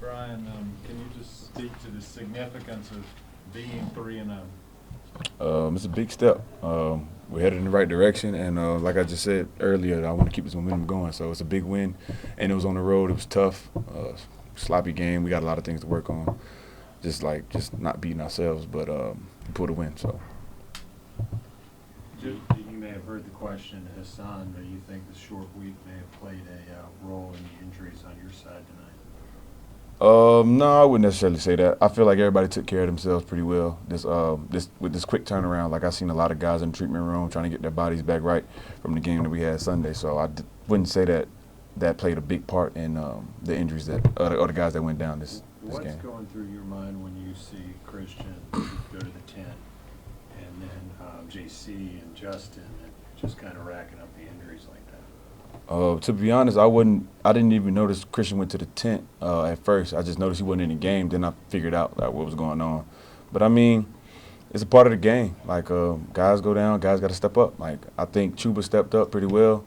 Brian, can you just speak to the significance of being 3-0? It's a big step. We're headed in the right direction, and like I just said earlier, I want to keep this momentum going. So it's a big win, and it was on the road. It was tough, sloppy game. We got a lot of things to work on, just not beating ourselves, but we pulled a win. So You may have heard the question to Hassan, but you think the short week may have played a role in the injuries on your side tonight? No, I wouldn't necessarily say that. I feel like everybody took care of themselves pretty well. With this quick turnaround, like I've seen a lot of guys in the treatment room trying to get their bodies back right from the game that we had Sunday. So wouldn't say that played a big part in the injuries that or the guys that went down this game. What's going through your mind when you see Christian go to the tent, and then JC and Justin, and just kind of racking up the injuries like that? To be honest, I didn't even notice Christian went to the tent at first. I just noticed he wasn't in the game. Then I figured out what was going on. But I mean, it's a part of the game. Like guys go down, guys got to step up. Like I think Chuba stepped up pretty well,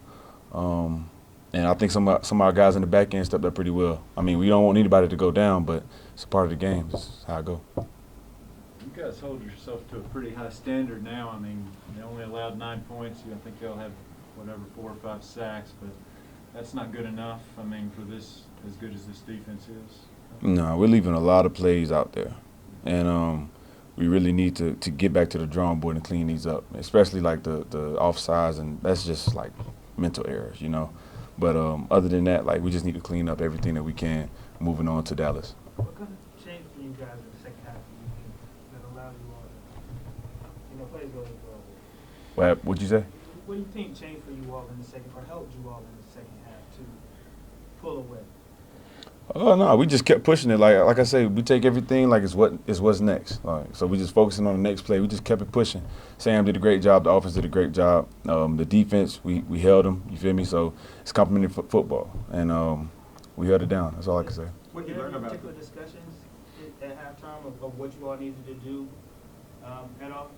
and I think some of our guys in the back end stepped up pretty well. I mean, we don't want anybody to go down, but it's a part of the game. That's how I go. You guys hold yourself to a pretty high standard now. I mean, they only allowed 9 points. I think y'all have whatever 4 or 5 sacks, but that's not good enough. I mean, for this, as good as this defense is. No, we're leaving a lot of plays out there, and we really need to get back to the drawing board and clean these up, especially like the offsides, and that's just like mental errors, you know. But other than that, like we just need to clean up everything that we can moving on to Dallas. What kind of changed for you guys in the second half of the game that allowed you all to, plays go well? What'd you say? What do you think changed for you all in the second, or helped you all in the second half to pull away? Oh no, we just kept pushing it. Like I say, we take everything like it's what's next. So we just focusing on the next play. We just kept it pushing. Sam did a great job. The offense did a great job. The defense, we held them. You feel me? So it's complimentary football, and we held it down. That's all I can say. What did you learn about particular discussions at halftime of what you all needed to do at all?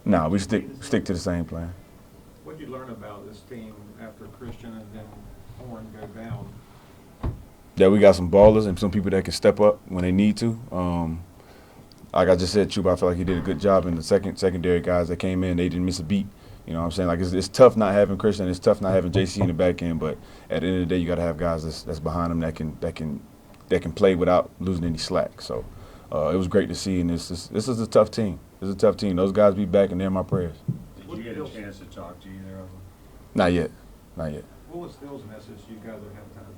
No, we stick to the same plan. What did you learn about this team after Christian and then Horn go down? Yeah, we got some ballers and some people that can step up when they need to. Like I just said, Chuba, I feel like he did a good job in the secondary guys that came in. They didn't miss a beat. You know what I'm saying? Like it's tough not having Christian. It's tough not having JC in the back end. But at the end of the day, you got to have guys that's behind them that can play without losing any slack. So it was great to see. And this is a tough team. This is a tough team. Those guys be back, and they're my prayers. Did you get a chance to talk to either of them? Not yet. What was Phil's message to you guys at halftime?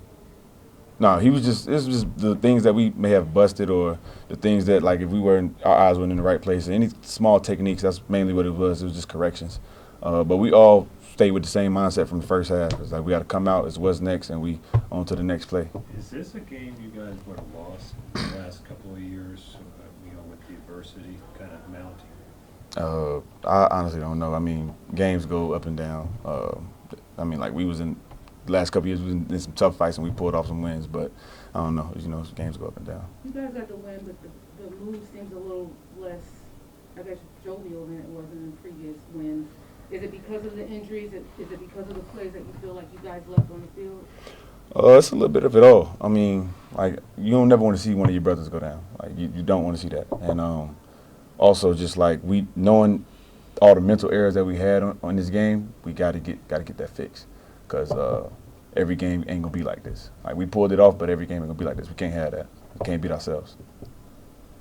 No, it was just the things that we may have busted, or the things that, like, if our eyes weren't in the right place. Any small techniques, that's mainly what it was. It was just corrections. But we all stayed with the same mindset from the first half. It's like we got to come out, it's what's next, and we on to the next play. Is this a game you guys would have lost in the last couple of years, with the adversity kind of mounting? I honestly don't know. I mean, games go up and down. I mean, like we was in the last couple of years, we was in some tough fights and we pulled off some wins, but I don't know. Games go up and down. You guys got the win, but the mood seems a little less, I guess, jovial than it was in the previous wins. Is it because of the injuries? Is it because of the plays that you feel like you guys left on the field? It's a little bit of it all. I mean, like, you don't never want to see one of your brothers go down. Like, you don't want to see that. And also, just like knowing all the mental errors that we had on this game, we got to get that fixed, because every game ain't gonna be like this. Like, we pulled it off, but every game ain't gonna be like this. We can't have that. We can't beat ourselves.